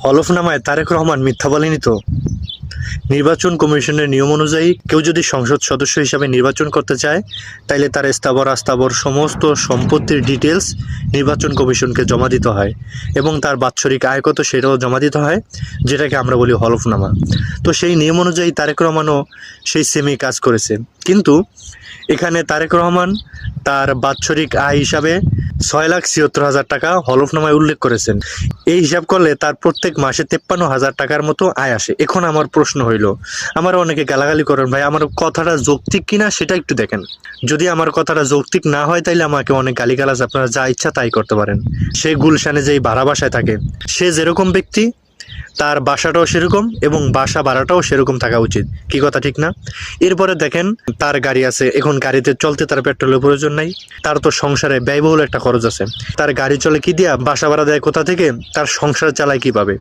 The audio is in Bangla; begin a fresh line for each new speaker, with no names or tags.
হলফনামায় তারেক রহমান মিথ্যা বলেনি তো? নির্বাচন কমিশনের নিয়ম অনুযায়ী কেউ যদি সংসদ সদস্য হিসাবে নির্বাচন করতে চায় তাইলে তার স্থাবর অস্থাবর সমস্ত সম্পত্তির ডিটেলস নির্বাচন কমিশনকে জমা দিতে হয় এবং তার বাৎসরিক আয় কত সেটাও জমা দিতে হয়, যেটাকে আমরা বলি হলফনামা। তো সেই নিয়ম অনুযায়ী তারেক রহমানও সেই সেমই কাজ করেছে, কিন্তু এখানে তারেক রহমান তার বাৎসরিক আয় হিসাবে 6,76,000 টাকা হলফনামায় উল্লেখ করেছেন। এই হিসাব করলে তার প্রত্যেক মাসে 53,000 টাকার মতো আয় আসে। এখন আমার প্রশ্ন হইল, আমার অনেকে গালাগালি করেন, ভাই আমার কথাটা যৌক্তিক কিনা সেটা একটু দেখেন। যদি আমার কথাটা যৌক্তিক না হয় তাইলে আমাকে অনেক গালিগালাজ আপনারা যা ইচ্ছা তাই করতে পারেন। সে গুলশানে যেই ভাড়া বাসায় থাকে, সে যেরকম ব্যক্তি তার বাসাটাও সেরকম এবং বাসা ভাড়াটাও সেরকম থাকা উচিত, কি কথা ঠিক না? এরপরে দেখেন তার গাড়ি আছে, এখন গাড়িতে চলতে তার পেট্রোলের প্রয়োজন নাই, তার তো সংসারে ব্যয়বহুল একটা খরচ আছে। তার গাড়ি চলে কি দিয়া, বাসা ভাড়া দেয় কোথা থেকে, তার সংসার চালায় কিভাবে?